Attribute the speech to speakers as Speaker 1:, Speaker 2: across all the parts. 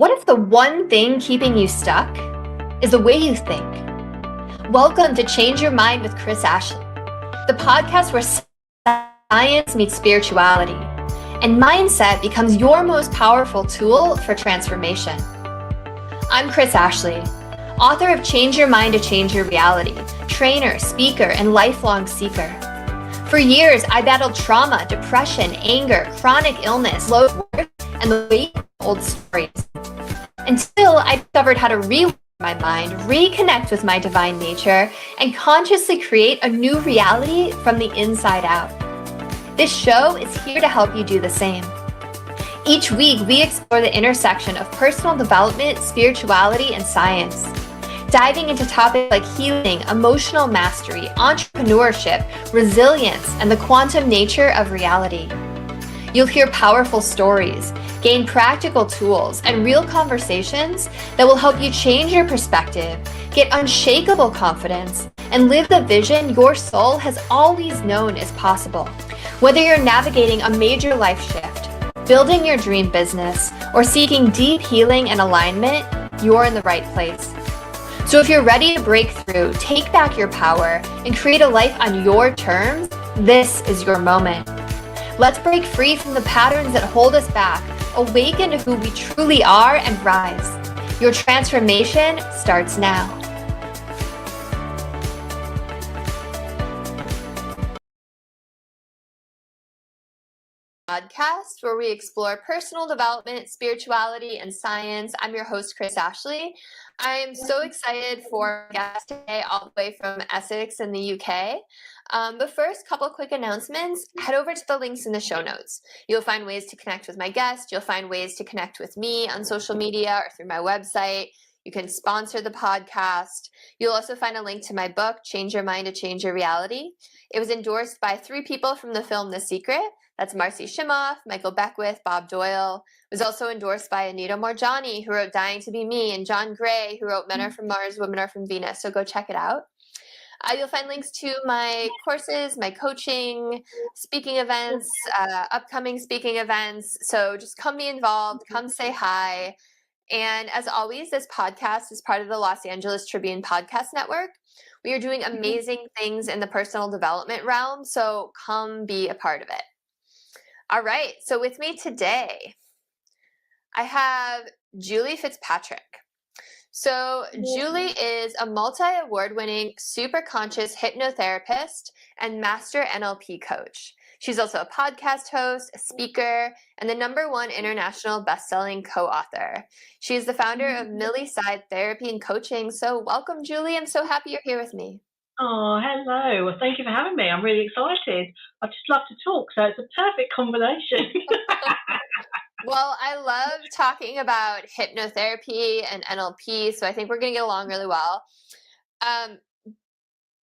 Speaker 1: What if the one thing keeping you stuck is the way you think? Welcome to Change Your Mind with Chris Ashley, the podcast where science meets spirituality and mindset becomes your most powerful tool for transformation. I'm Chris Ashley, author of Change Your Mind to Change Your Reality, trainer, speaker, and lifelong seeker. For years, I battled trauma, depression, anger, chronic illness, low worth, and the weight of old stories. Until I discovered how to rewire my mind, reconnect with my divine nature, and consciously create a new reality from the inside out. This show is here to help you do the same. Each week, we explore the intersection of personal development, spirituality, and science, diving into topics like healing, emotional mastery, entrepreneurship, resilience, and the quantum nature of reality. You'll hear powerful stories, gain practical tools, and real conversations that will help you change your perspective, get unshakable confidence, and live the vision your soul has always known is possible. Whether you're navigating a major life shift, building your dream business, or seeking deep healing and alignment, you're in the right place. So if you're ready to break through, take back your power, and create a life on your terms, this is your moment. Let's break free from the patterns that hold us back, awaken to who we truly are, and rise. Your transformation starts now. Podcast where we explore personal development, spirituality, and science. I'm your host, Chris Ashley. I am so excited for our guest today, all the way from Essex in the UK. But first, couple quick announcements. Head over to the links in the show notes. You'll find ways to connect with my guest. You'll find ways to connect with me on social media or through my website. You can sponsor the podcast. You'll also find a link to my book, Change Your Mind to Change Your Reality. It was endorsed by 3 people from the film The Secret. That's Marcy Shimoff, Michael Beckwith, Bob Doyle. It was also endorsed by Anita Morjani, who wrote Dying to Be Me, and John Gray, who wrote Men Are From Mars, Women Are From Venus. So go check it out. You'll find links to my courses, my coaching, speaking events, upcoming speaking events. So just come be involved, come say hi. And as always, this podcast is part of the Los Angeles Tribune Podcast Network. We are doing amazing things in the personal development realm, so come be a part of it. All right, so with me today, I have Julie Fitzpatrick. So Julie is a multi-award-winning Superconscious hypnotherapist and master NLP coach. She's also a podcast host, a speaker, and the #1 international bestselling co-author. She is the founder of Millieside Therapy and Coaching. So welcome, Julie. I'm so happy you're here with me.
Speaker 2: Oh, hello. Well, thank you for having me. I'm really excited. I just love to talk, so it's a perfect combination.
Speaker 1: Well, I love talking about hypnotherapy and NLP, so I think we're going to get along really well.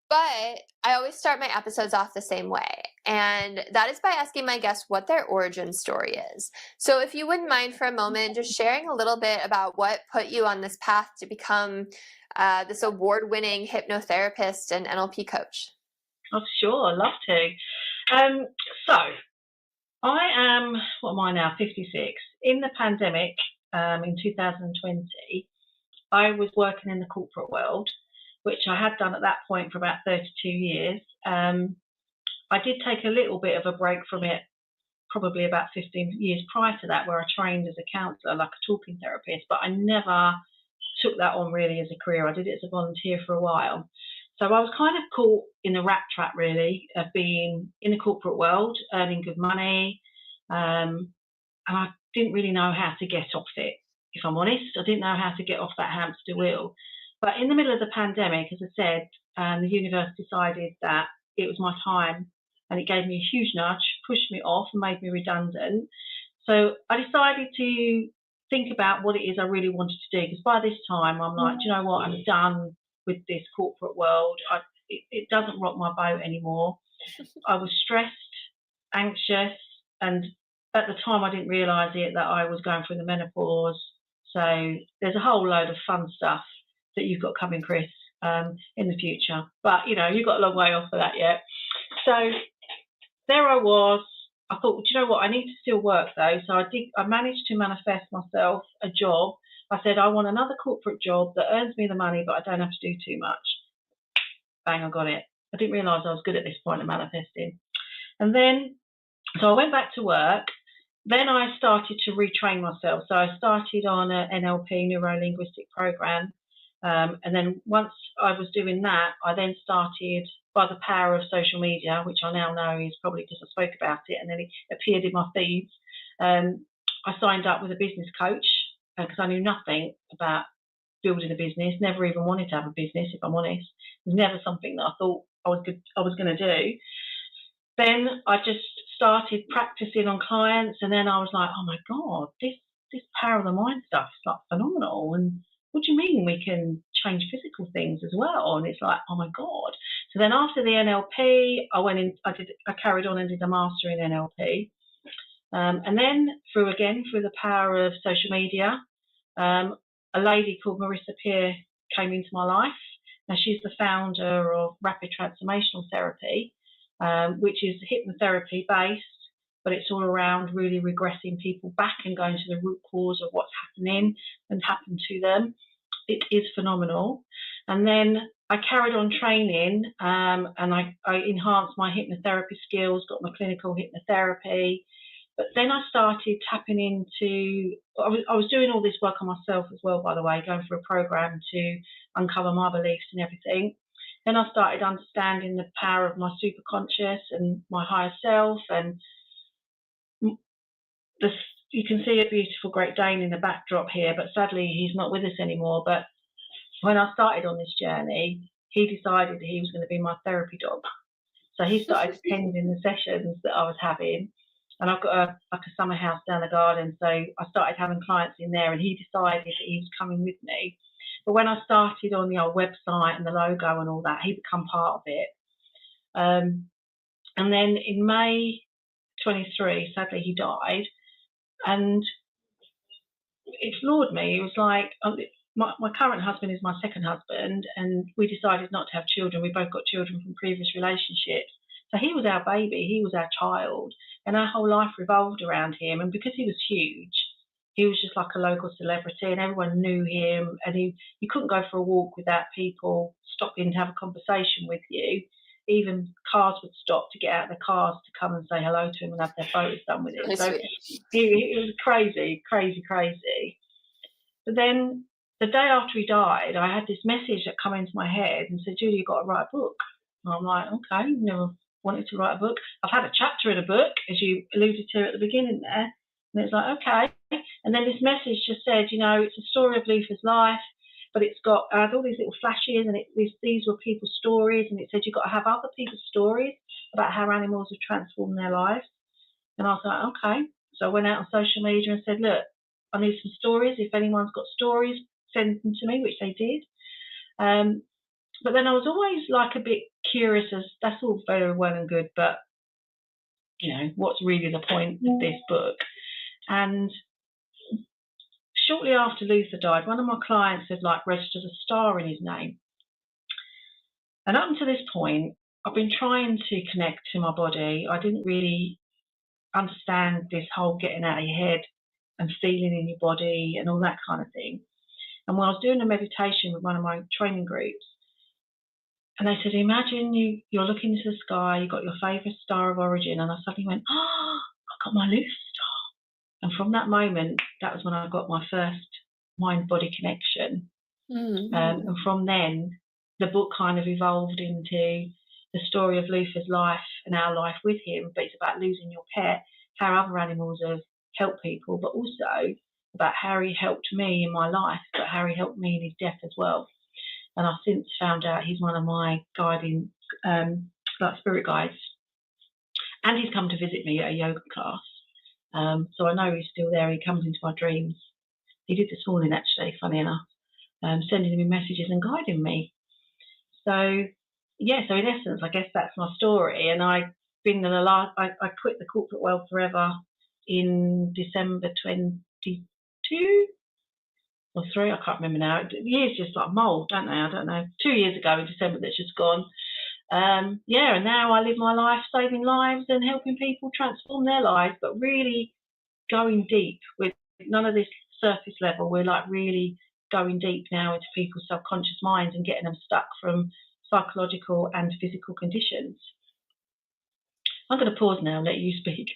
Speaker 1: But I always start my episodes off the same way, and that is by asking my guests what their origin story is. So if you wouldn't mind for a moment, just sharing a little bit about what put you on this path to become this award-winning hypnotherapist and NLP coach.
Speaker 2: Oh, sure. I'd love to. So I am, what am I now, 56. In the pandemic, in 2020, I was working in the corporate world, which I had done at that point for about 32 years. I did take a little bit of a break from it, probably about 15 years prior to that, where I trained as a counsellor, like a talking therapist, but I never took that on really as a career. I did it as a volunteer for a while. So I was kind of caught in the rat trap, really, of being in the corporate world, earning good money, and I didn't really know how to get off it, if I'm honest. I didn't know how to get off that hamster wheel. But in the middle of the pandemic, as I said, the universe decided that it was my time, and it gave me a huge nudge, pushed me off and made me redundant. So I decided to think about what it is I really wanted to do, because by this time I'm like, do you know what, I'm done with this corporate world. It doesn't rock my boat anymore. I was stressed, anxious, and at the time I didn't realise it that I was going through the menopause. So there's a whole load of fun stuff that you've got coming, Chris, in the future. But, you know, you've got a long way off of that yet. So there I was. I thought, well, do you know what? I need to still work though. So I managed to manifest myself a job I said, I want another corporate job that earns me the money, but I don't have to do too much. Bang, I got it. I didn't realise I was good at this point of manifesting. And then, so I went back to work. Then I started to retrain myself. So I started on an NLP, neuro-linguistic program. And then once I was doing that, I then started, by the power of social media, which I now know is probably because I spoke about it and then it appeared in my feeds. I signed up with a business coach because I knew nothing about building a business, never even wanted to have a business, if I'm honest. It was never something that I thought I was going to do. Then I just started practicing on clients, and then I was like, oh my God, this power of the mind stuff is like phenomenal. And what do you mean we can change physical things as well? And it's like, oh my God. So then after the NLP, I carried on and did a master in NLP. And then through the power of social media, a lady called Marissa Peer came into my life. Now she's the founder of Rapid Transformational Therapy, which is hypnotherapy based, but it's all around really regressing people back and going to the root cause of what's happening and happened to them. It is phenomenal. And then I carried on training, and I enhanced my hypnotherapy skills, got my clinical hypnotherapy. But then I started tapping into, I was doing all this work on myself as well, by the way, going through a program to uncover my beliefs and everything. Then I started understanding the power of my superconscious and my higher self. And you can see a beautiful Great Dane in the backdrop here, but sadly he's not with us anymore. But when I started on this journey, he decided he was going to be my therapy dog. So he started attending the sessions that I was having. And I've got a summer house down the garden, so I started having clients in there, and he decided that he was coming with me. But when I started on the old website and the logo and all that, he became part of it. And then in May 23, sadly he died, and it floored me. It was like, my current husband is my second husband, and we decided not to have children. We both got children from previous relationships. So he was our baby, he was our child, and our whole life revolved around him. And because he was huge, he was just like a local celebrity, and everyone knew him. And you couldn't go for a walk without people stopping to have a conversation with you. Even cars would stop to get out of the cars to come and say hello to him and have their photos done with him. So it was crazy, crazy, crazy. But then the day after he died, I had this message that came into my head and said, Julie, you've got to write a book. And I'm like, okay, never wanted to write a book. I've had a chapter in a book, as you alluded to at the beginning there. And it's like, okay. And then this message just said, it's a story of Luther's life, but it's got all these little flashes, and these were people's stories. And it said you've got to have other people's stories about how animals have transformed their lives. And I was like, okay. So I went out on social media and said, look, I need some stories. If anyone's got stories, send them to me, which they did. But then I was always like a bit curious, as that's all very well and good, but what's really the point of this book? And shortly after Luther died, one of my clients had registered a star in his name. And up until this point, I've been trying to connect to my body. I didn't really understand this whole getting out of your head and feeling in your body and all that kind of thing. And when I was doing a meditation with one of my training groups, and they said, imagine you're looking into the sky, you've got your favourite star of origin. And I suddenly went, oh, I got my Luther star. And from that moment, that was when I got my first mind-body connection. Mm-hmm. And from then, the book kind of evolved into the story of Luther's life and our life with him. But it's about losing your pet, how other animals have helped people, but also about how he helped me in my life, but how he helped me in his death as well. And I've since found out he's one of my guiding, spirit guides. And he's come to visit me at a yoga class. So I know he's still there. He comes into my dreams. He did this morning, actually, funny enough, sending me messages and guiding me. So, yeah, so in essence, I guess that's my story. And I quit the corporate world forever in December 22. Or 3, I can't remember now. The years just like mould, don't they? I don't know. 2 years ago in December that's just gone. And now I live my life saving lives and helping people transform their lives, but really going deep with none of this surface level. We're like really going deep now into people's subconscious minds and getting them stuck from psychological and physical conditions. I'm going to pause now and let you speak.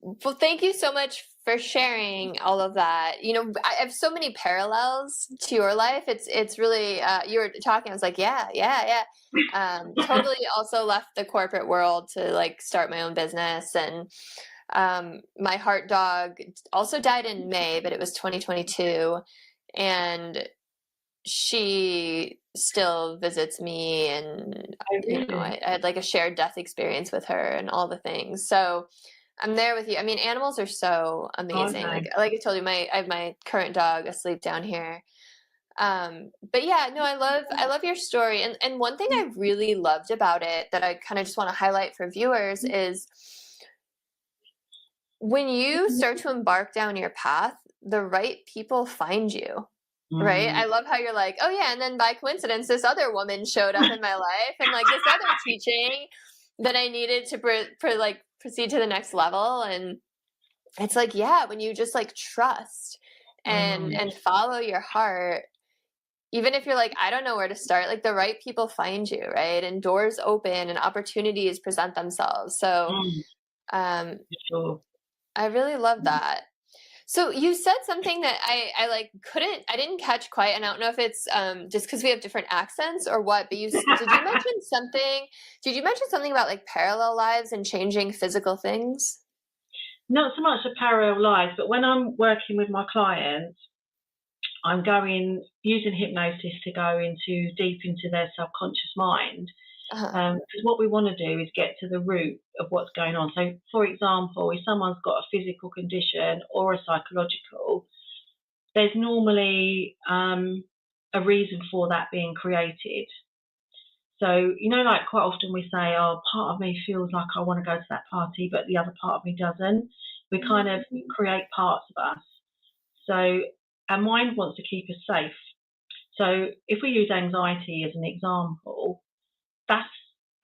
Speaker 1: Well, thank you so much for sharing all of that. You know, I have so many parallels to your life. It's really, you were talking, I was like, yeah. Totally also left the corporate world to like start my own business. And my heart dog also died in May, but it was 2022. And she still visits me, and you know, I had like a shared death experience with her and all the things. So I'm there with you. I mean, animals are so amazing.
Speaker 2: Okay.
Speaker 1: Like I told you, I have my current dog asleep down here. But yeah, no, I love your story. And one thing I really loved about it that I kind of just want to highlight for viewers is when you start to embark down your path, the right people find you. Right. I love how you're like, oh yeah, and then by coincidence, this other woman showed up in my life, and like this other teaching that I needed to proceed to the next level. And it's like, yeah, when you just like trust and follow your heart, even if you're like, I don't know where to start, like the right people find you, right? And doors open and opportunities present themselves. So
Speaker 2: Sure.
Speaker 1: I really love that. So you said something that I didn't catch quite, and I don't know if it's just because we have different accents or what, but did you mention something about like parallel lives and changing physical things?
Speaker 2: Not so much the parallel lives, but when I'm working with my clients, I'm using hypnosis to go deep into their subconscious mind. Because what we want to do is get to the root of what's going on. So, for example, if someone's got a physical condition or a psychological, there's normally a reason for that being created. So, you know, like quite often we say, oh, part of me feels like I want to go to that party, but the other part of me doesn't. We kind of create parts of us. So our mind wants to keep us safe. So if we use anxiety as an example, that's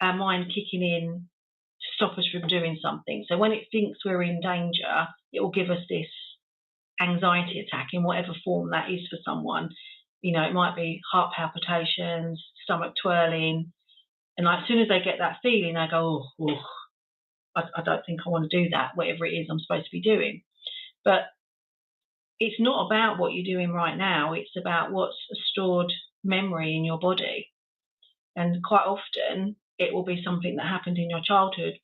Speaker 2: our mind kicking in to stop us from doing something. So when it thinks we're in danger, it will give us this anxiety attack in whatever form that is for someone. You know, it might be heart palpitations, stomach twirling, and like as soon as they get that feeling, they go, oh, I don't think I want to do that, whatever it is I'm supposed to be doing. But it's not about what you're doing right now. It's about what's a stored memory in your body. And quite often it will be something that happened in your childhood,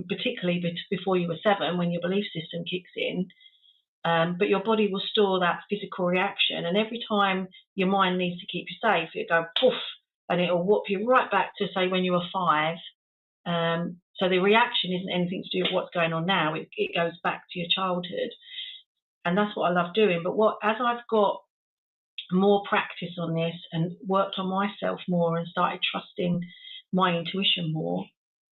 Speaker 2: particularly before you were 7, when your belief system kicks in. But your body will store that physical reaction. And every time your mind needs to keep you safe, it'll go poof, and it'll whoop you right back to, say, when you were 5. So the reaction isn't anything to do with what's going on now. It goes back to your childhood. And that's what I love doing. But as I've got more practice on this and worked on myself more and started trusting my intuition more,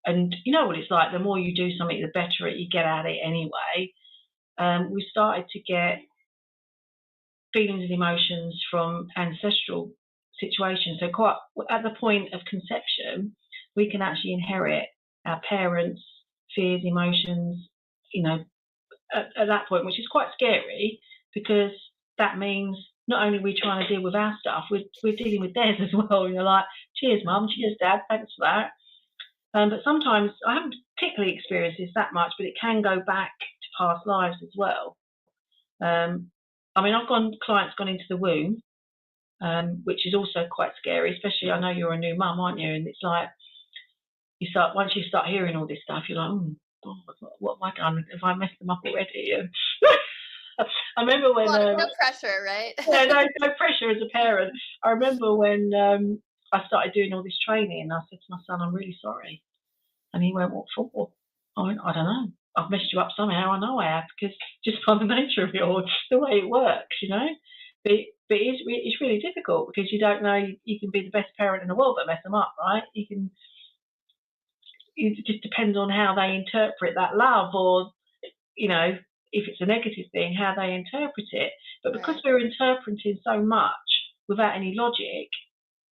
Speaker 2: and you know what it's like, the more you do something, the better you get at it anyway. We started to get feelings and emotions from ancestral situations. So quite at the point of conception, we can actually inherit our parents' fears, emotions, you know, at that point, which is quite scary, because that means not only are we trying to deal with our stuff, we're dealing with theirs as well. And you're like, cheers, Mum, cheers, Dad, thanks for that. But sometimes, I haven't particularly experienced this that much, but it can go back to past lives as well. I mean, clients gone into the womb, which is also quite scary, especially, I know you're a new mum, aren't you? And it's like, once you start hearing all this stuff, you're like, oh, what have I done? Have I messed them up already? I remember when...
Speaker 1: no pressure, right?
Speaker 2: Yeah, no pressure as a parent. I remember when I started doing all this training, and I said to my son, I'm really sorry. And he went, what for? I went, I don't know. I've messed you up somehow. I know I have, because just by the nature of it all, the way it works, you know. But it's really difficult, because you don't know, you can be the best parent in the world but mess them up, right? It just depends on how they interpret that love, or, you know, if it's a negative thing, how they interpret it. But because we're interpreting so much without any logic,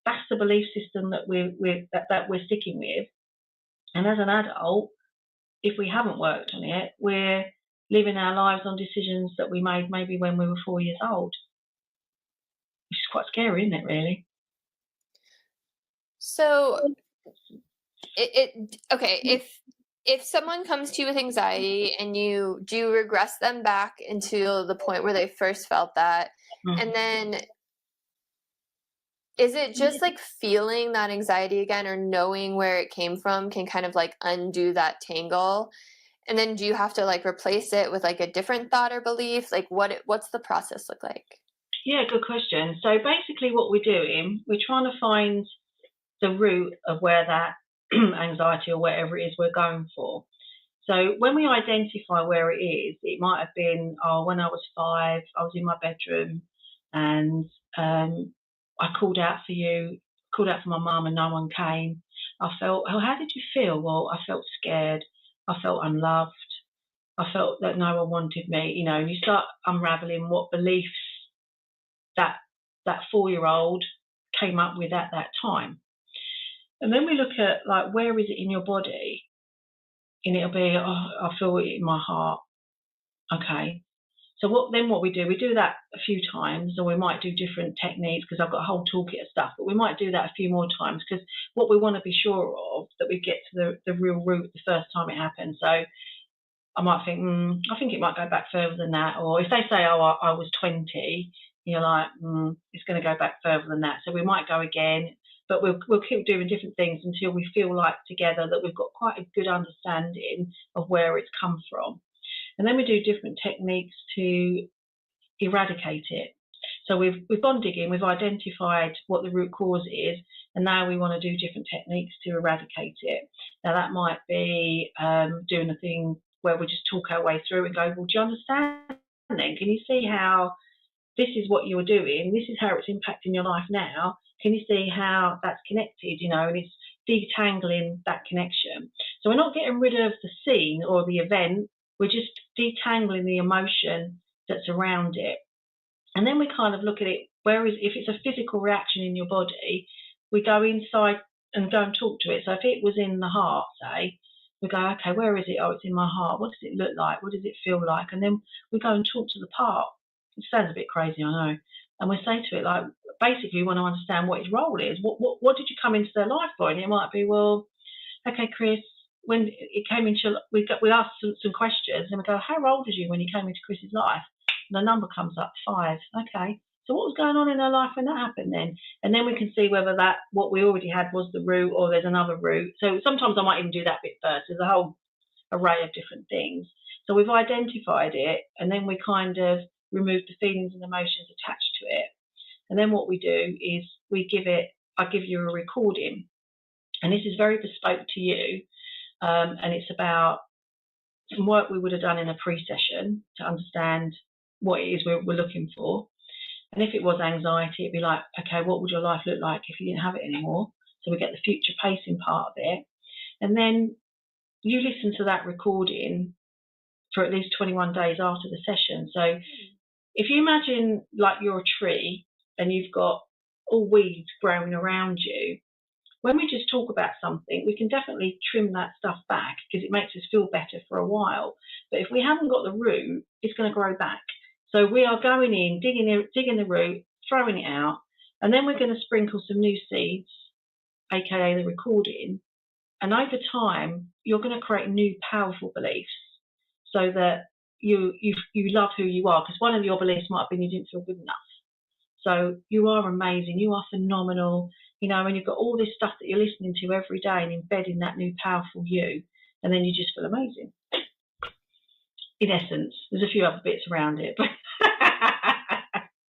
Speaker 2: that's the belief system that we're sticking with. And as an adult, if we haven't worked on it, we're living our lives on decisions that we made maybe when we were 4 years old, which is quite scary, isn't it, really?
Speaker 1: So okay, if someone comes to you with anxiety and do you regress them back into the point where they first felt that, and then is it just like feeling that anxiety again or knowing where it came from can kind of like undo that tangle? And then do you have to like replace it with like a different thought or belief? Like what's the process look like?
Speaker 2: Yeah, good question. So basically what we're doing, we're trying to find the root of where that anxiety or whatever it is we're going for. So when we identify where it is, it might have been, when I was 5, I was in my bedroom and I called out for my mum and no one came. I felt, how did you feel? Well, I felt scared. I felt unloved. I felt that no one wanted me, and you start unraveling what beliefs that 4-year-old came up with at that time. And then we look at, like, where is it in your body? And it'll be, I feel it in my heart. Okay. So what we do that a few times, or we might do different techniques, because I've got a whole toolkit of stuff, but we might do that a few more times, because what we want to be sure of, that we get to the real root the first time it happens. So I might think, I think it might go back further than that. Or if they say, I was 20, you're like, it's going to go back further than that. So we might go again, but we'll keep doing different things until we feel like together that we've got quite a good understanding of where it's come from. And then we do different techniques to eradicate it. So we've gone digging, we've identified what the root cause is, and now we want to do different techniques to eradicate it. Now that might be doing a thing where we just talk our way through and go, well, do you understand then? Can you see how this is what you're doing? This is how it's impacting your life now. Can you see how that's connected, and it's detangling that connection. So we're not getting rid of the scene or the event, we're just detangling the emotion that's around it. And then we kind of look at it, if it's a physical reaction in your body, we go inside and go and talk to it. So if it was in the heart, say, we go, okay, where is it? Oh, it's in my heart. What does it look like? What does it feel like? And then we go and talk to the part. It sounds a bit crazy, I know. And we say to it, like, basically we want to understand what its role is. What did you come into their life for? And it might be, well, okay, Chris, when it came into, we asked some questions, and we go, how old was you when you came into Chris's life? And the number comes up, 5. Okay, so what was going on in her life when that happened then? And then we can see whether what we already had was the root, or there's another root. So sometimes I might even do that bit first. There's a whole array of different things. So we've identified it, and then we kind of remove the feelings and emotions attached to it. And then what we do is I give you a recording, and this is very bespoke to you. And it's about some work we would have done in a pre-session to understand what it is we're looking for. And if it was anxiety, it'd be like, okay, what would your life look like if you didn't have it anymore? So we get the future pacing part of it. And then you listen to that recording for at least 21 days after the session. So if you imagine like you're a tree and you've got all weeds growing around you, when we just talk about something, we can definitely trim that stuff back because it makes us feel better for a while. But if we haven't got the root, it's going to grow back. So we are going in, digging the root, throwing it out, and then we're going to sprinkle some new seeds, aka the recording. And over time, you're going to create new powerful beliefs so that you love who you are, because one of your beliefs might have been you didn't feel good enough. So you are amazing, you are phenomenal, and you've got all this stuff that you're listening to every day and embedding that new powerful you, and then you just feel amazing. In essence, there's a few other bits around it, but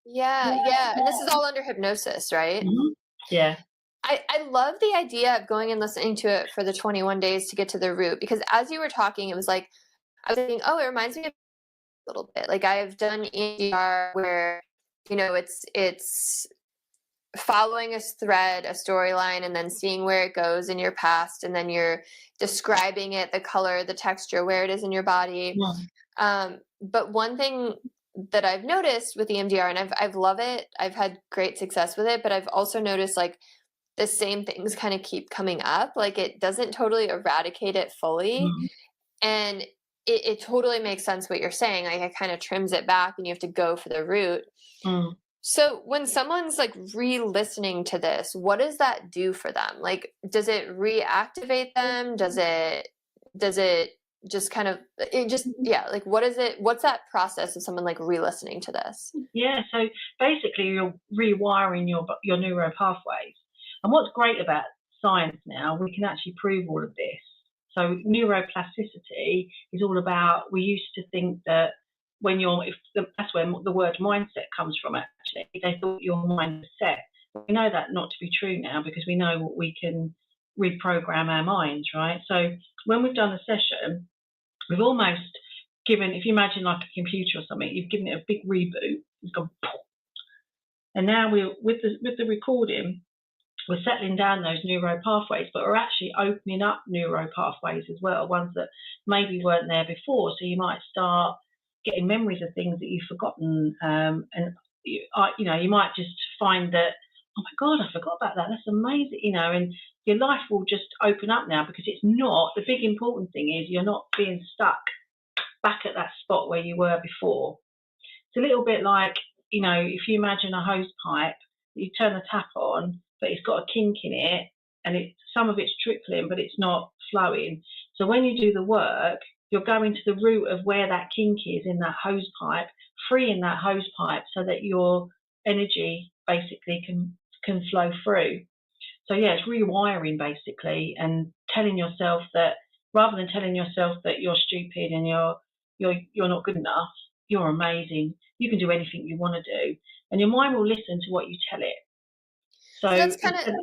Speaker 1: yeah. And this is all under hypnosis, right?
Speaker 2: Mm-hmm. Yeah.
Speaker 1: I love the idea of going and listening to it for the 21 days to get to the root, because as you were talking, it was like, I was thinking, it reminds me of a little bit. Like I've done EMDR where, it's following a thread, a storyline, and then seeing where it goes in your past. And then you're describing it, the color, the texture, where it is in your body. Yeah. But one thing that I've noticed with EMDR, and I've loved it, I've had great success with it, but I've also noticed like the same things kind of keep coming up. Like it doesn't totally eradicate it fully. Mm-hmm. And it totally makes sense what you're saying. Like, it kind of trims it back and you have to go for the root.
Speaker 2: Mm.
Speaker 1: So when someone's like re-listening to this, what does that do for them? Like, does it reactivate them? Does it just kind of, it just, yeah, like what is it, what's that process of someone like re-listening to this?
Speaker 2: Yeah, so basically you're rewiring your neural pathways. And what's great about science now, we can actually prove all of this. So neuroplasticity is all about, we used to think that that's where the word mindset comes from actually. They thought your mind was set. We know that not to be true now because we know what we can reprogram our minds, right? So when we've done the session, we've almost given, if you imagine like a computer or something, you've given it a big reboot. It's gone, and now we're with the recording, we're settling down those neuro pathways, but we're actually opening up neuro pathways as well, ones that maybe weren't there before. So you might start getting memories of things that you've forgotten, and you might just find that, oh my God, I forgot about that. That's amazing, and your life will just open up now because it's not, the big important thing is you're not being stuck back at that spot where you were before. It's a little bit like, if you imagine a hose pipe, you turn the tap on, but it's got a kink in it, and some of it's trickling, but it's not flowing. So when you do the work, you're going to the root of where that kink is in that hose pipe, freeing that hose pipe so that your energy basically can flow through. So yeah, it's rewiring basically, and telling yourself that, rather than telling yourself that you're stupid and you're not good enough, you're amazing. You can do anything you want to do, and your mind will listen to what you tell it. So
Speaker 1: that's kind of,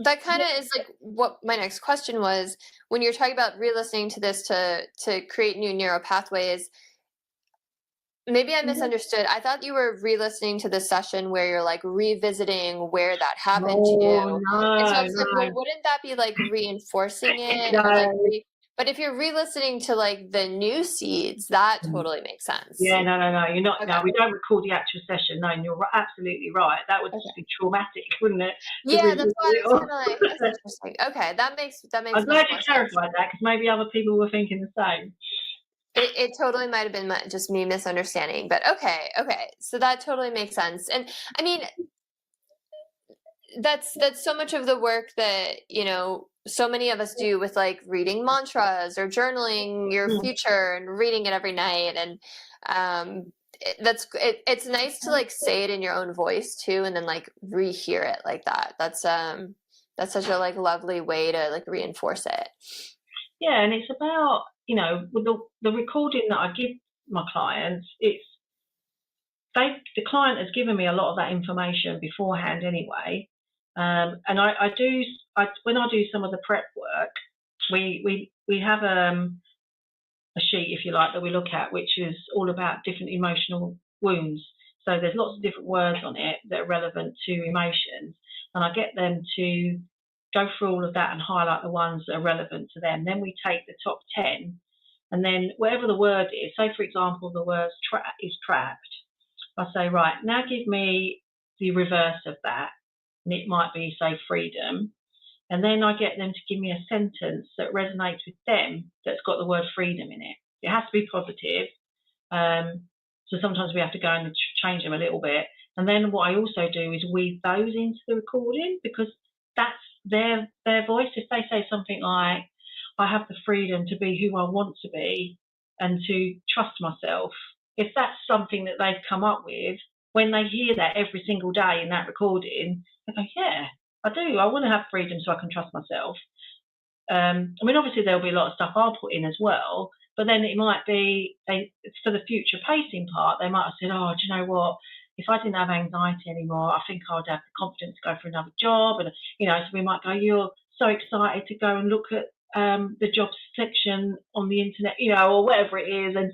Speaker 1: that kind of is like what my next question was. When you're talking about re-listening to this to create new neural pathways, maybe I misunderstood. I thought you were re-listening to the session where you're like revisiting where that happened to you.
Speaker 2: No,
Speaker 1: And so I was like, well,
Speaker 2: no.
Speaker 1: wouldn't that be like reinforcing it?
Speaker 2: No.
Speaker 1: Or like but if you're re-listening to like the new seeds, that totally makes sense.
Speaker 2: Yeah, no. You're not.
Speaker 1: Okay.
Speaker 2: No, we don't record the actual session. No, and you're absolutely right. That would just be traumatic, wouldn't it?
Speaker 1: Yeah, that's why I was kind of like, that's interesting. Okay, that makes
Speaker 2: I'm glad you
Speaker 1: much more sense.
Speaker 2: clarified that, because maybe other people were thinking the same.
Speaker 1: It totally might have been just me misunderstanding, but okay. So that totally makes sense. And I mean, that's so much of the work that, so many of us do with like reading mantras or journaling your future and reading it every night. And it's nice to like say it in your own voice too, and then like rehear it like that. That's such a like lovely way to like reinforce it.
Speaker 2: Yeah, and it's about, with the recording that I give my clients, the client has given me a lot of that information beforehand anyway. And when I do some of the prep work, we have a sheet, if you like, that we look at, which is all about different emotional wounds. So there's lots of different words on it that are relevant to emotions, and I get them to go through all of that and highlight the ones that are relevant to them. Then we take the top 10, and then whatever the word is, say for example the word is trapped, I say, right, now give me the reverse of that, and it might be, say, freedom. And then I get them to give me a sentence that resonates with them that's got the word freedom in it. It has to be positive. So sometimes we have to go and change them a little bit. And then what I also do is weave those into the recording, because that's their voice. If they say something like, I have the freedom to be who I want to be and to trust myself, if that's something that they've come up with, when they hear that every single day in that recording, they go, yeah, I do. I want to have freedom so I can trust myself. I mean, obviously there'll be a lot of stuff I'll put in as well, but then it might be, for the future pacing part, they might have said, oh, do you know what? If I didn't have anxiety anymore, I think I'd have the confidence to go for another job. And, so we might go, you're so excited to go and look at the jobs section on the internet, or whatever it is. And,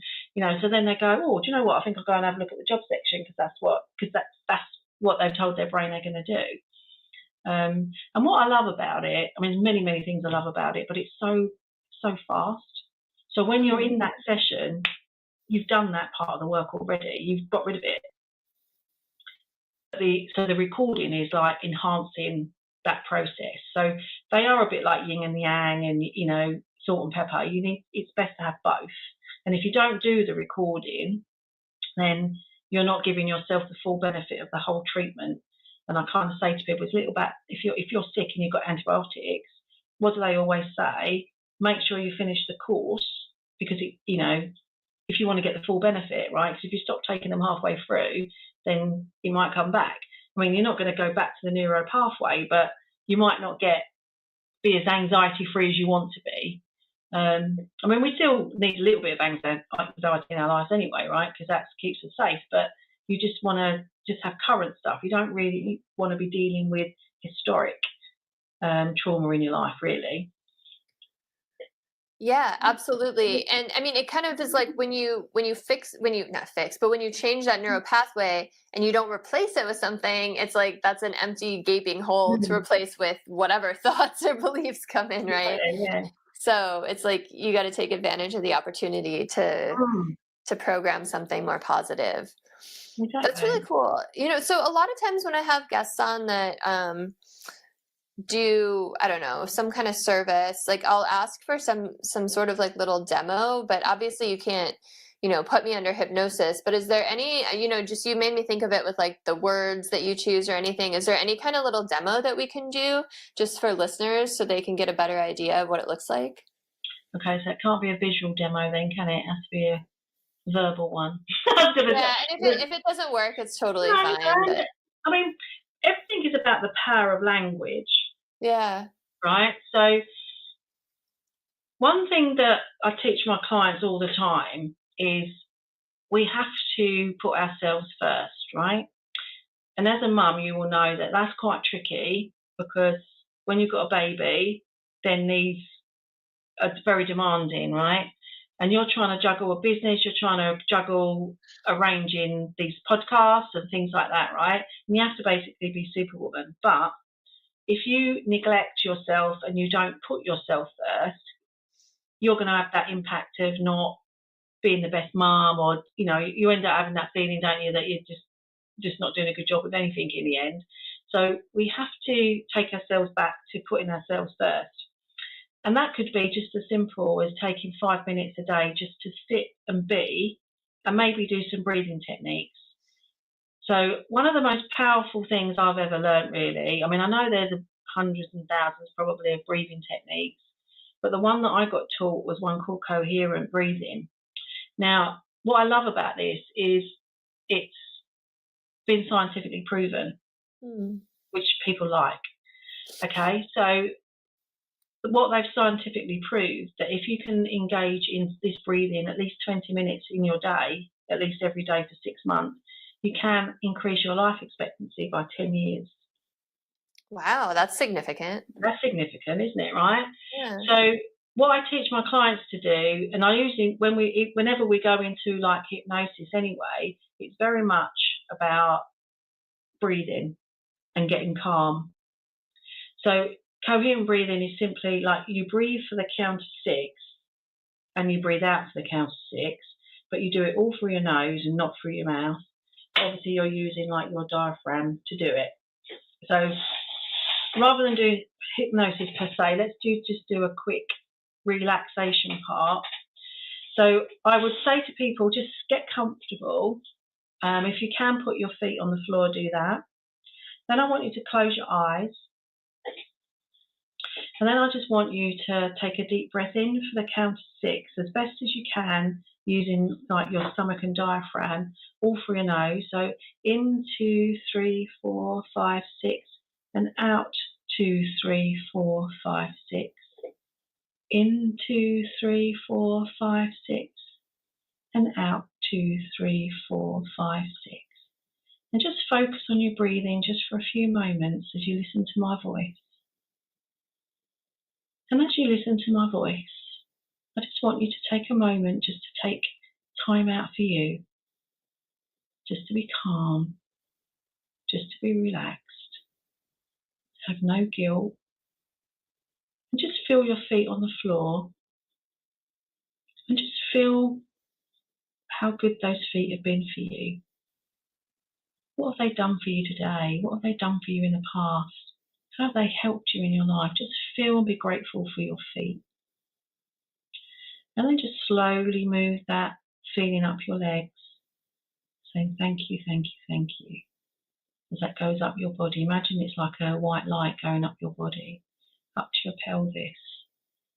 Speaker 2: so then they go, oh, do you know what? I think I'll go and have a look at the job section, because that's what they've told their brain they're going to do. And what I love about it, I mean, there's many, many things I love about it, but it's so fast. So when you're in that session, you've done that part of the work already. You've got rid of it. So the recording is like enhancing that process. So they are a bit like yin and yang, and salt and pepper. It's best to have both. And if you don't do the recording, then you're not giving yourself the full benefit of the whole treatment. And I kind of say to people, it's a little bit, if you're sick and you've got antibiotics, what do they always say? Make sure you finish the course, because if you want to get the full benefit, right? Because if you stop taking them halfway through, then it might come back. I mean, you're not going to go back to the neuro pathway, but you might not be as anxiety free as you want to be. I mean, we still need a little bit of anxiety in our lives anyway, right? Because that keeps us safe. But you just want to just have current stuff. You don't really want to be dealing with historic trauma in your life, really.
Speaker 1: Yeah, absolutely. And I mean, it kind of is like when you change that neural pathway and you don't replace it with something, it's like that's an empty gaping hole to replace with whatever thoughts or beliefs come in, right?
Speaker 2: Yeah.
Speaker 1: So it's like you got to take advantage of the opportunity to program something more positive.
Speaker 2: Exactly.
Speaker 1: That's really cool. So a lot of times when I have guests on that do, I don't know, some kind of service, like I'll ask for some sort of like little demo, but obviously you can't, put me under hypnosis. But is there any, just, you made me think of it with like the words that you choose or anything. Is there any kind of little demo that we can do just for listeners so they can get a better idea of what it looks like?
Speaker 2: Okay, so it can't be a visual demo then, can it? It has to be a verbal one.
Speaker 1: Yeah, and if it doesn't work, it's totally fine. But...
Speaker 2: I mean, everything is about the power of language.
Speaker 1: Yeah.
Speaker 2: Right? So one thing that I teach my clients all the time is we have to put ourselves first, right? And as a mum, you will know that that's quite tricky, because when you've got a baby, their needs are very demanding, right? And you're trying to juggle a business, you're trying to juggle arranging these podcasts and things like that, right? And you have to basically be Superwoman. But if you neglect yourself and you don't put yourself first, you're going to have that impact of not being the best mom, or, you end up having that feeling, don't you, that you're just not doing a good job with anything in the end. So we have to take ourselves back to putting ourselves first. And that could be just as simple as taking 5 minutes a day just to sit and be, and maybe do some breathing techniques. So one of the most powerful things I've ever learned, really, I mean, I know there's hundreds and thousands probably of breathing techniques, but the one that I got taught was one called coherent breathing. Now, what I love about this is it's been scientifically proven, which people like. Okay, so what they've scientifically proved, that if you can engage in this breathing at least 20 minutes in your day, at least every day for 6 months, you can increase your life expectancy by 10 years.
Speaker 1: Wow, that's significant.
Speaker 2: That's significant, isn't it, right?
Speaker 1: Yeah.
Speaker 2: So what I teach my clients to do, and I usually, whenever we go into like hypnosis anyway, it's very much about breathing and getting calm. So coherent breathing is simply like you breathe for the count of 6 and you breathe out for the count of 6, but you do it all through your nose and not through your mouth. Obviously, you're using like your diaphragm to do it. So rather than do hypnosis per se, let's just do a quick relaxation part. So I would say to people, just get comfortable. If you can put your feet on the floor, do that. Then I want you to close your eyes. And then I just want you to take a deep breath in for the count of 6, as best as you can, using like your stomach and diaphragm, all through your nose. So in 2, 3, 4, 5, 6, and out 2, 3, 4, 5, 6. In 2, 3, 4, 5, 6, and out 2, 3, 4, 5, 6. And just focus on your breathing just for a few moments as you listen to my voice. And as you listen to my voice, I just want you to take a moment just to take time out for you, just to be calm, just to be relaxed, have no guilt, and just feel your feet on the floor, and just feel how good those feet have been for you. What have they done for you today? What have they done for you in the past? How have they helped you in your life? Just feel and be grateful for your feet. And then just slowly move that feeling up your legs, saying thank you, thank you, thank you. As that goes up your body, imagine it's like a white light going up your body, up to your pelvis.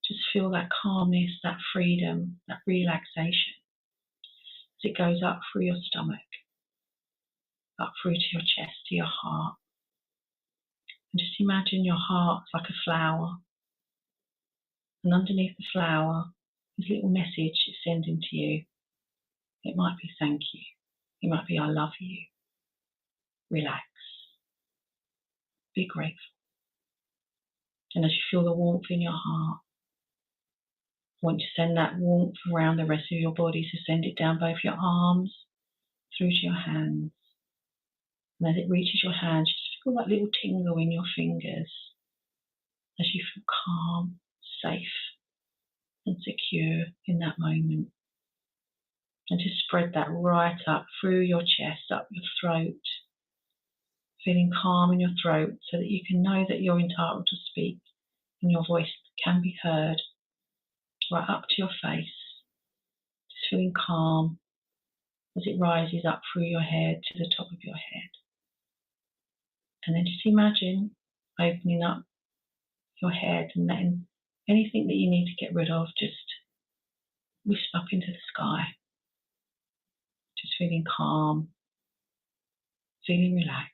Speaker 2: Just feel that calmness, that freedom, that relaxation as it goes up through your stomach, up through to your chest, to your heart. And just imagine your heart's like a flower. And underneath the flower, this little message it's sending to you. It might be thank you. It might be I love you. Relax. Be grateful. And as you feel the warmth in your heart, I want you to send that warmth around the rest of your body. So send it down both your arms, through to your hands. And as it reaches your hands, just feel that little tingle in your fingers as you feel calm, safe, and secure in that moment. And just spread that right up through your chest, up your throat, feeling calm in your throat so that you can know that you're entitled to speak and your voice can be heard, right up to your face. Just feeling calm as it rises up through your head to the top of your head. And then just imagine opening up your head and letting anything that you need to get rid of just wisp up into the sky. Just feeling calm, feeling relaxed.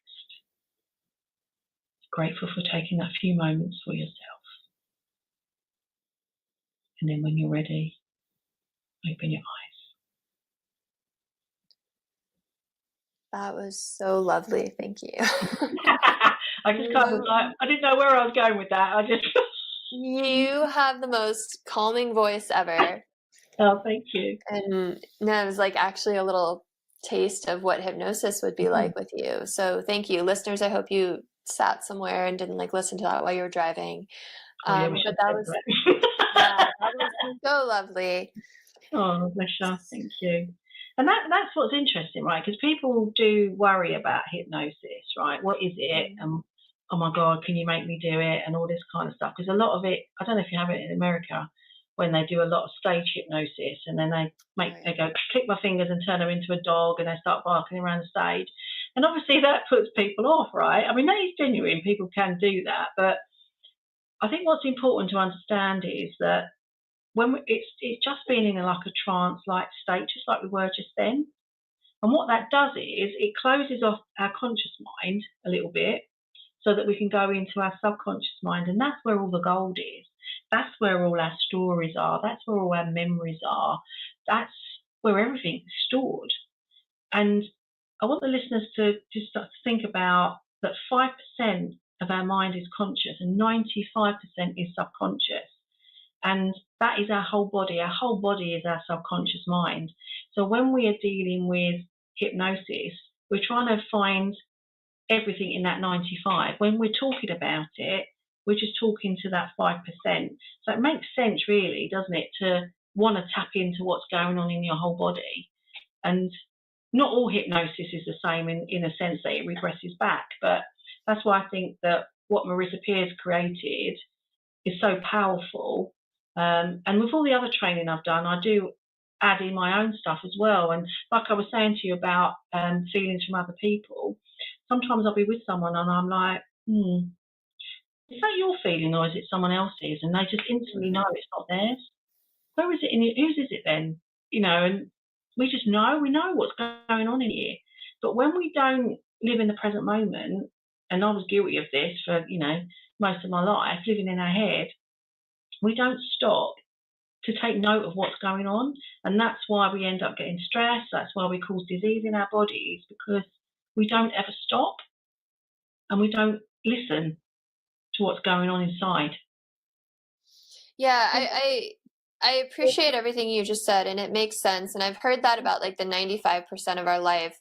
Speaker 2: Grateful for taking that few moments for yourself. And then when you're ready, open your eyes.
Speaker 1: That was so lovely. Thank you.
Speaker 2: I just kind of like, I didn't know where I was going with that.
Speaker 1: You have the most calming voice ever.
Speaker 2: Oh, thank you.
Speaker 1: And no, it was like actually a little taste of what hypnosis would be like with you. So thank you. Listeners, I hope you sat somewhere and didn't like listen to that while you were driving. But that was, yeah, that was so lovely.
Speaker 2: Oh, bless you. Thank you. And that's what's interesting, right? Because people do worry about hypnosis, right? What is it? And oh my God, can you make me do it? And all this kind of stuff. Because a lot of it, I don't know if you have it in America, when they do a lot of stage hypnosis and then they go click my fingers and turn them into a dog and they start barking around the stage. And obviously that puts people off, right? I mean, that is genuine. People can do that. But I think what's important to understand is that when it's just being in like a trance-like state, just like we were just then. And what that does is it closes off our conscious mind a little bit so that we can go into our subconscious mind. And that's where all the gold is. That's where all our stories are. That's where all our memories are. That's where everything is stored. And I want the listeners to just start to think about that 5% of our mind is conscious and 95% is subconscious. And that is our whole body. Our whole body is our subconscious mind. So when we are dealing with hypnosis, we're trying to find everything in that 95. When we're talking about it, we're just talking to that 5%. So it makes sense, really, doesn't it, to want to tap into what's going on in your whole body. And not all hypnosis is the same in a sense that it regresses back. But that's why I think that what Marissa Peer's created is so powerful. And with all the other training I've done, I do add in my own stuff as well. And like I was saying to you about feelings from other people, sometimes I'll be with someone and I'm like, is that your feeling or is it someone else's? And they just instantly know it's not theirs. Where is it whose is it then? You know, and we just know, we know what's going on in here. But when we don't live in the present moment, and I was guilty of this for, most of my life, living in our head, we don't stop to take note of what's going on. And that's why we end up getting stressed. That's why we cause disease in our bodies, because we don't ever stop and we don't listen to what's going on inside.
Speaker 1: Yeah, I appreciate everything you just said, and it makes sense. And I've heard that about like the 95% of our life,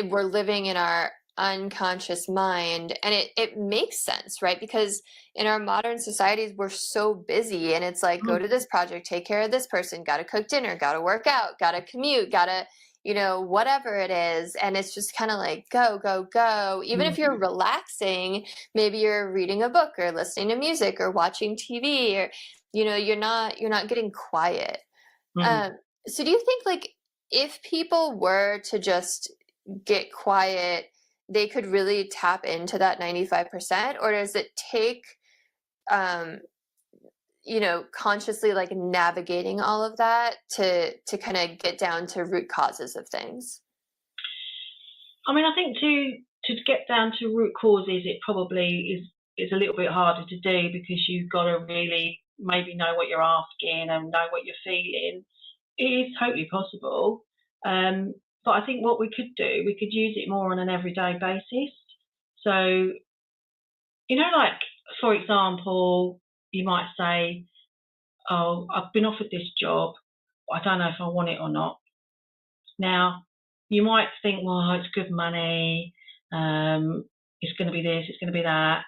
Speaker 1: we're living in our unconscious mind, and it makes sense, right? Because in our modern societies, we're so busy, and it's like, go to this project, take care of this person, gotta cook dinner, gotta work out, gotta commute, gotta, whatever it is. And it's just kind of like, go, go, go. Even if you're relaxing, maybe you're reading a book or listening to music or watching TV, or, you're not getting quiet. So do you think, like, if people were to just get quiet, they could really tap into that 95%? Or does it take, consciously, like, navigating all of that to kind of get down to root causes of things?
Speaker 2: I mean, I think to get down to root causes, it probably is a little bit harder to do, because you've got to really maybe know what you're asking and know what you're feeling. It is totally possible. But I think what we could do, we could use it more on an everyday basis. So, like, for example, you might say, oh, I've been offered this job, but I don't know if I want it or not. Now, you might think, well, it's good money, it's going to be this, it's going to be that.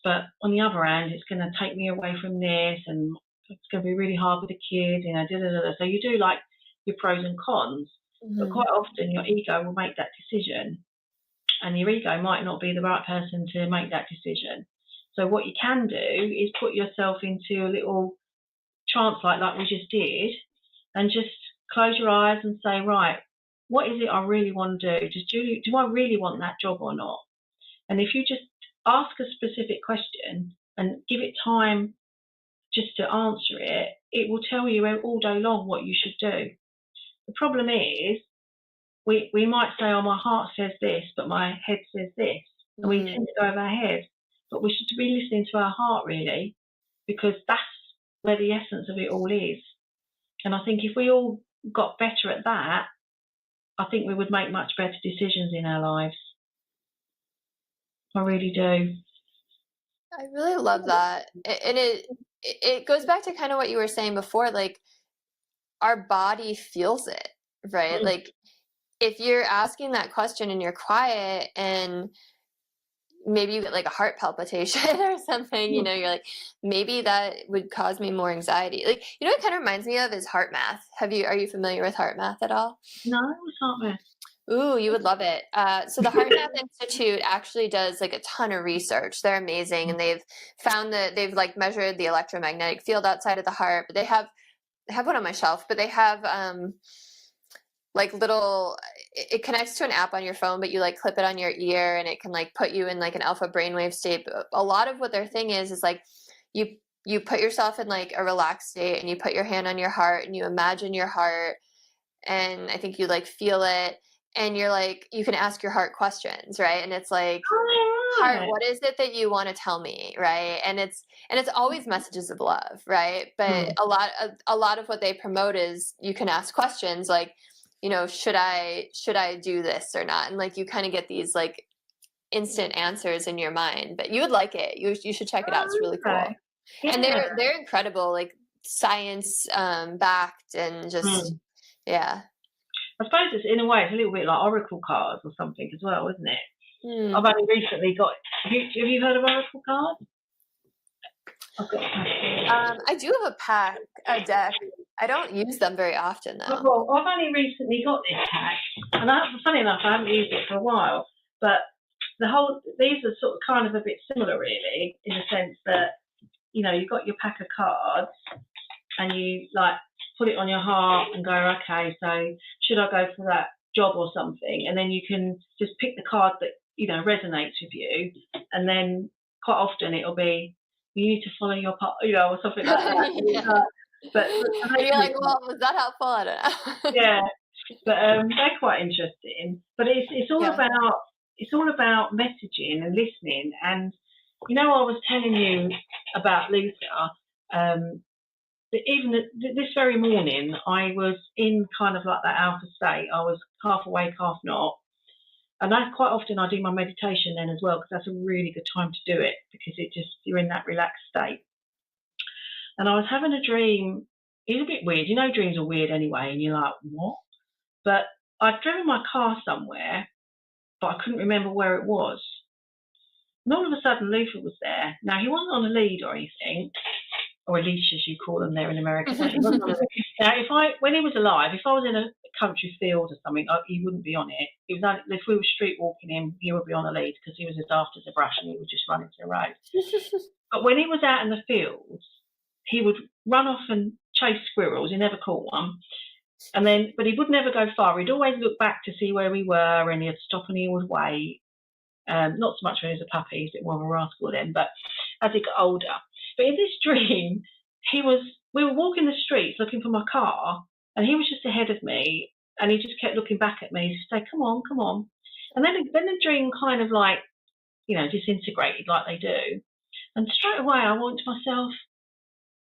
Speaker 2: But on the other hand, it's going to take me away from this, and it's going to be really hard with the kids, So you do like your pros and cons, but quite often your ego will make that decision, and your ego might not be the right person to make that decision. So what you can do is put yourself into a little trance like we just did, and just close your eyes and say, right, what is it I really want to do? Do I really want that job or not? And if you just ask a specific question and give it time just to answer it, it will tell you all day long what you should do. The problem is, we might say, oh, my heart says this, but my head says this. And we tend to go over our head. But we should be listening to our heart, really, because that's where the essence of it all is. And I think if we all got better at that, I think we would make much better decisions in our lives. I really do.
Speaker 1: I really love that. And it goes back to kind of what you were saying before, like, our body feels it, right? Like, if you're asking that question and you're quiet, and maybe you get like a heart palpitation or something, you're like, maybe that would cause me more anxiety. Like, what it kind of reminds me of is heart math. Are you familiar with heart math at all?
Speaker 2: No, it's heart math.
Speaker 1: Ooh, you would love it. So the Heart Math Institute actually does like a ton of research. They're amazing, and they've found that they've like measured the electromagnetic field outside of the heart. But they have one on my shelf, but they have like little, it connects to an app on your phone, but you like clip it on your ear, and it can like put you in like an alpha brainwave state. But a lot of what their thing is like, you put yourself in like a relaxed state, and you put your hand on your heart, and you imagine your heart, and I think you like feel it, and you're like, you can ask your heart questions, right? And it's like, heart, what is it that you want to tell me, right? And it's always messages of love, right? But a lot of what they promote is you can ask questions like, should I do this or not? And like, you kind of get these like instant answers in your mind. But you would like it. You should check it out. It's really cool. Yeah. And they're incredible, like science backed, and just yeah.
Speaker 2: I suppose it's, in a way, it's a little bit like oracle cards or something as well, isn't it? I've only recently got. Have you heard of oracle cards? I've got
Speaker 1: I do have a deck. I don't use them very often, though.
Speaker 2: Well, I've only recently got this pack, and funny enough, I haven't used it for a while. But these are sort of kind of a bit similar, really, in the sense that you've got your pack of cards, and you like put it on your heart and go, okay, so should I go for that job or something? And then you can just pick the card that resonates with you, and then quite often it'll be, you need to follow your part, or something like that.
Speaker 1: Yeah. But you're like, well, was that helpful? I don't know.
Speaker 2: Yeah, but they're quite interesting. But it's all about messaging and listening. And I was telling you about Luther. Even this very morning, I was in kind of like that alpha state. I was half awake, half not. And quite often I do my meditation then as well, because that's a really good time to do it, because you're in that relaxed state. And I was having a dream. It's a bit weird. Dreams are weird anyway, and you're like, what? But I'd driven my car somewhere, but I couldn't remember where it was. And all of a sudden, Luther was there. Now, he wasn't on a lead or anything, or a leash, as you call them there in America. Now, when he was alive, if I was in a country field or something, he wouldn't be on it. If we were street walking him, he would be on a lead, because he was as daft as a brush, and he would just run into the road. But when he was out in the fields, he would run off and chase squirrels. He never caught one. But he would never go far. He'd always look back to see where we were, and he'd stop and he would wait. Not so much when he was a puppy, he's a bit more of a rascal then, but as he got older. But in this dream, we were walking the streets looking for my car, and he was just ahead of me, and he just kept looking back at me to say, come on, come on. And then the dream kind of like, disintegrated like they do. And straight away I went to myself,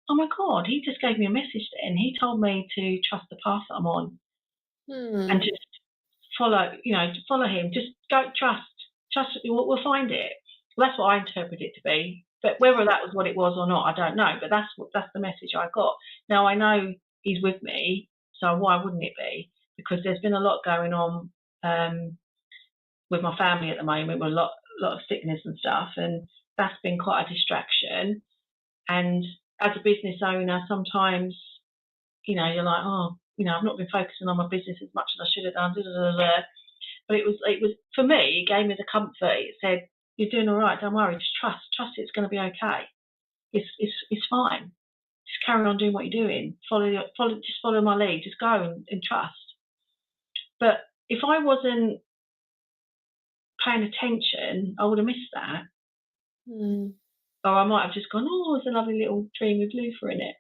Speaker 2: oh my God, he just gave me a message then. He told me to trust the path that I'm on and just follow him. Just go, trust, we'll find it. Well, that's what I interpret it to be. But whether that was what it was or not, I don't know. But that's the message I got. Now I know he's with me, so why wouldn't it be? Because there's been a lot going on with my family at the moment, with a lot of sickness and stuff, and that's been quite a distraction. And as a business owner, sometimes, you're like, oh, I've not been focusing on my business as much as I should have done. But it was for me, it gave me the comfort. It said, you're doing all right, don't worry, just trust it's going to be okay. It's fine. Just carry on doing what you're doing. Just follow my lead. Just go and trust. But if I wasn't paying attention, I would have missed that. Or I might have just gone, oh, it's a lovely little dream with Luther in it.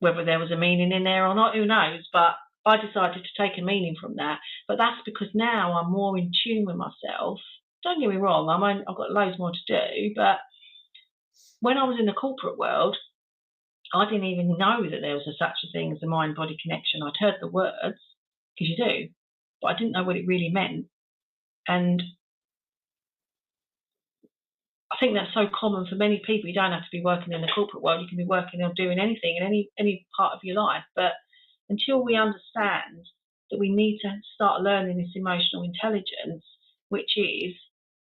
Speaker 2: Whether there was a meaning in there or not, who knows? But I decided to take a meaning from that. But that's because now I'm more in tune with myself. Don't get me wrong, I've got loads more to do. But when I was in the corporate world, I didn't even know that there was such a thing as a mind-body connection. I'd heard the words, because you do, but I didn't know what it really meant. And I think that's so common for many people. You don't have to be working in the corporate world. You can be working or doing anything in any part of your life. But until we understand that we need to start learning this emotional intelligence, which is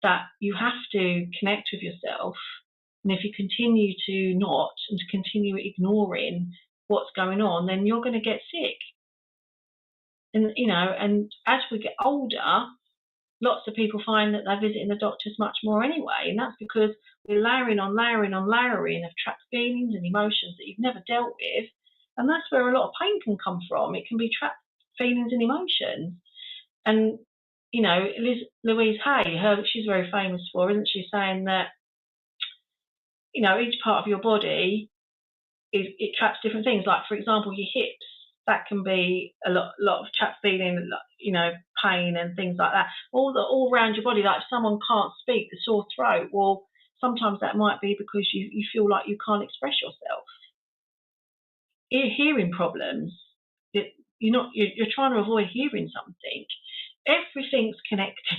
Speaker 2: that you have to connect with yourself. And if you continue to not and to continue ignoring what's going on, then you're going to get sick. And as we get older, lots of people find that they're visiting the doctors much more anyway, and that's because we're layering on of trapped feelings and emotions that you've never dealt with, and that's where a lot of pain can come from. It can be trapped feelings and emotions. And Louise Hay, she's very famous for, isn't she, saying that each part of your body it traps different things. Like, for example, your hips, that can be a lot of trapped feeling, pain and things like that. All around your body, like if someone can't speak, the sore throat, well, sometimes that might be because you feel like you can't express yourself. Hearing problems, you're trying to avoid hearing something. Everything's connected.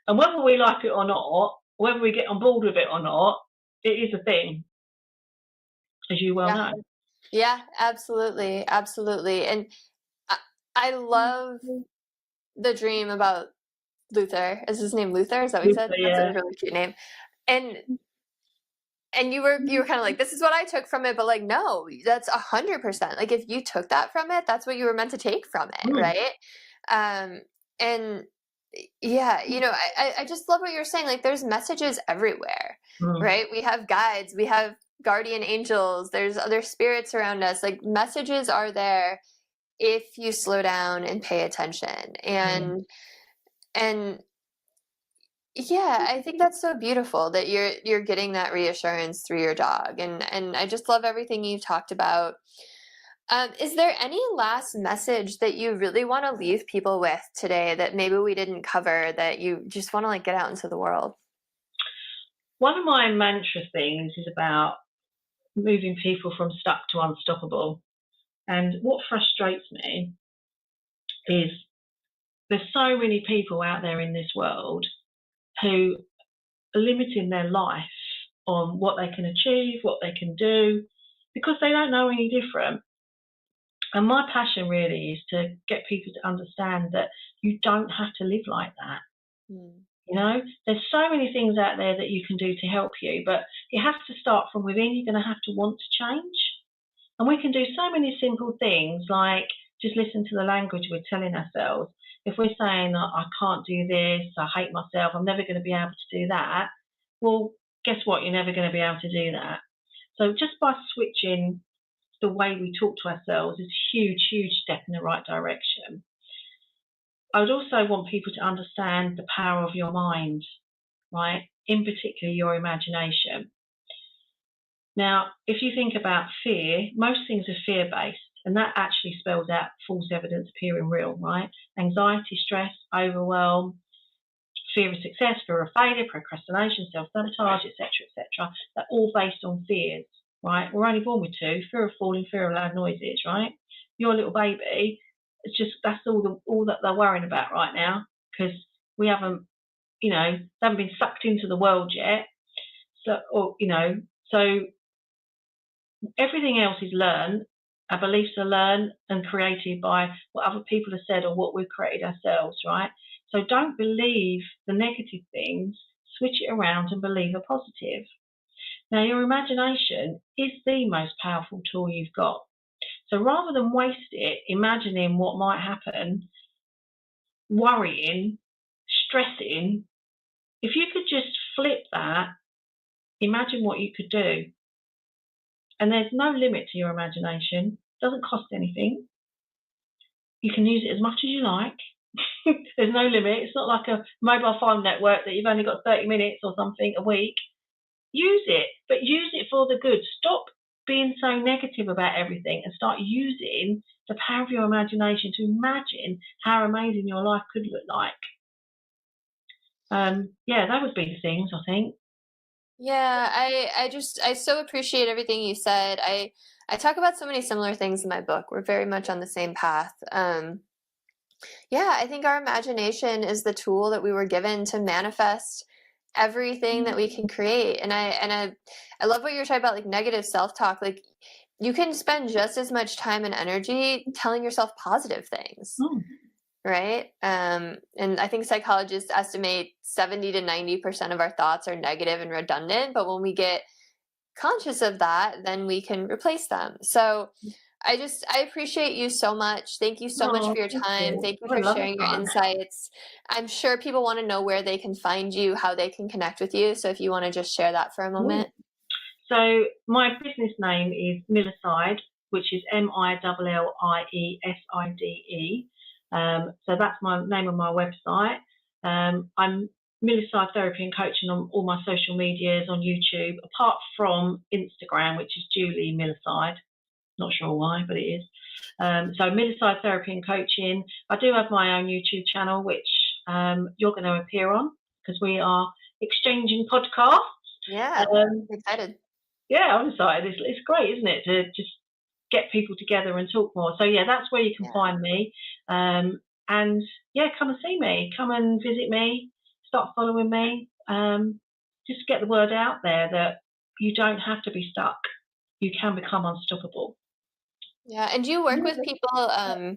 Speaker 2: And whether we like it or not, whether we get on board with it or not, it is a thing, as you well know.
Speaker 1: Yeah, absolutely. Absolutely. And I love the dream about Luther. Is his name Luther? Is that what you said?
Speaker 2: Yeah.
Speaker 1: That's a really cute name. And you were kind of like, this is what I took from it, but like, no, that's 100%. Like, if you took that from it, that's what you were meant to take from it, right? And yeah, I just love what you're saying. Like, there's messages everywhere, right? We have guides, we have guardian angels, there's other spirits around us. Like, messages are there if you slow down and pay attention. And yeah, I think that's so beautiful that you're getting that reassurance through your dog. And I just love everything you've talked about. Is there any last message that you really want to leave people with today that maybe we didn't cover, that you just want to like get out into the world?
Speaker 2: One of my mantra things is about moving people from stuck to unstoppable. And what frustrates me is there's so many people out there in this world who are limiting their life on what they can achieve, what they can do, because they don't know any different. And my passion really is to get people to understand that you don't have to live like that. There's so many things out there that you can do to help you, but it has to start from within. You're going to have to want to change. And we can do so many simple things, like just listen to the language we're telling ourselves. If we're saying, I can't do this, I hate myself, I'm never going to be able to do that, well, guess what? You're never going to be able to do that. So just by switching the way we talk to ourselves is a huge, huge step in the right direction. I would also want people to understand the power of your mind, right? In particular, your imagination. Now, if you think about fear, most things are fear-based, and that actually spells out false evidence appearing real, right? Anxiety, stress, overwhelm, fear of success, fear of failure, procrastination, self-sabotage, etc., etc. They're all based on fears, right? We're only born with two: fear of falling, fear of loud noises, right? Your little baby, it's just that's all that they're worrying about right now, because we haven't, they haven't been sucked into the world yet. So everything else is learned. Our beliefs are learned and created by what other people have said or what we've created ourselves, right? So don't believe the negative things, switch it around and believe the positive. Now, your imagination is the most powerful tool you've got. So rather than waste it imagining what might happen, worrying, stressing, if you could just flip that, imagine what you could do. And there's no limit to your imagination. It doesn't cost anything. You can use it as much as you like. There's no limit. It's not like a mobile phone network that you've only got 30 minutes or something a week. Use it, but use it for the good. Stop being so negative about everything and start using the power of your imagination to imagine how amazing your life could look like. That would be the things, I think.
Speaker 1: Yeah, I so appreciate everything you said. I talk about so many similar things in my book. We're very much on the same path. I think our imagination is the tool that we were given to manifest everything that we can create. And I love what you were talking about, like negative self-talk. Like you can spend just as much time and energy telling yourself positive things. Right? And I think psychologists estimate 70 to 90% of our thoughts are negative and redundant, but when we get conscious of that, then we can replace them. So I appreciate you so much. Thank you so much for your time. Thank you for sharing your insights. I'm sure people want to know where they can find you, how they can connect with you. So if you want to just share that for a moment.
Speaker 2: So my business name is Millieside, which is Millieside. So that's my name on my website. I'm Millieside Therapy and Coaching on all my social medias, on YouTube, apart from Instagram, which is Julie Millieside. Not sure why, but it is. So Millieside Therapy and Coaching. I do have my own YouTube channel, which you're going to appear on, because we are exchanging podcasts.
Speaker 1: Yeah, I'm excited.
Speaker 2: Yeah, I'm excited. It's great, isn't it, to just get people together and talk more. So that's where you can find me. Come and see me. Come and visit me. Start following me. Just get the word out there that you don't have to be stuck. You can become unstoppable.
Speaker 1: Yeah. And do you work with people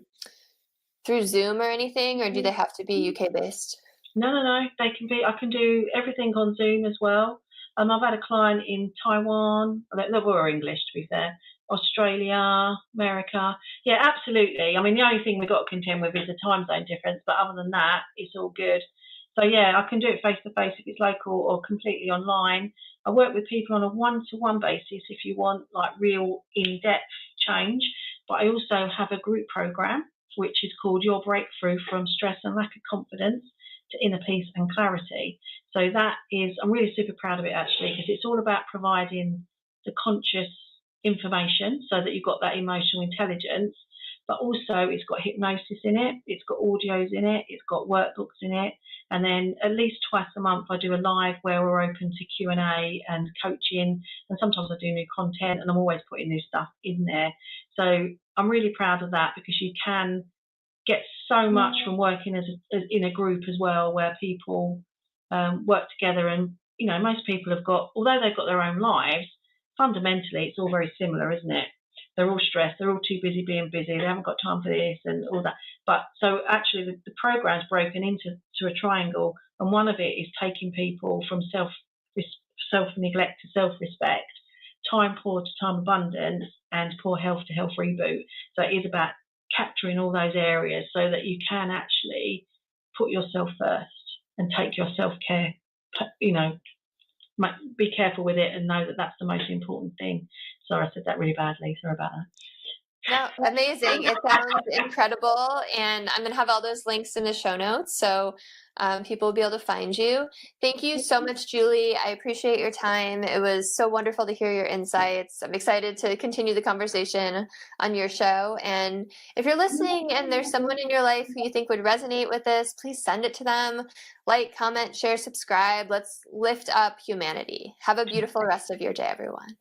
Speaker 1: through Zoom or anything, or do they have to be UK based?
Speaker 2: No. They can be. I can do everything on Zoom as well. I've had a client in Taiwan. They were English, to be fair. Australia, America. Yeah, absolutely. I mean, the only thing we've got to contend with is the time zone difference, but other than that, it's all good. So I can do it face to face if it's local or completely online. I work with people on a one-to-one basis if you want like real in-depth change, but I also have a group program which is called Your Breakthrough from Stress and Lack of Confidence to Inner Peace and Clarity. So I'm really super proud of it actually, because it's all about providing the conscious information so that you've got that emotional intelligence, but also it's got hypnosis in it, it's got audios in it, it's got workbooks in it, and then at least twice a month I do a live where we're open to Q&A and coaching, and sometimes I do new content, and I'm always putting new stuff in there. So I'm really proud of that, because you can get so much from working as in a group as well, where people work together, and most people have got, although they've got their own lives, fundamentally it's all very similar, isn't it? They're all stressed, they're all too busy being busy, they haven't got time for this and all that. But so actually the program's broken into a triangle, and one of it is taking people from self-neglect to self-respect, time poor to time abundance, and poor health to health reboot. So it is about capturing all those areas so that you can actually put yourself first and take your self-care, be careful with it and know that that's the most important thing. Sorry, I said that really badly. Sorry about that.
Speaker 1: No, amazing. It sounds incredible. And I'm going to have all those links in the show notes so people will be able to find you. Thank you so much, Julie. I appreciate your time. It was so wonderful to hear your insights. I'm excited to continue the conversation on your show. And if you're listening and there's someone in your life who you think would resonate with this, please send it to them. Like, comment, share, subscribe. Let's lift up humanity. Have a beautiful rest of your day, everyone.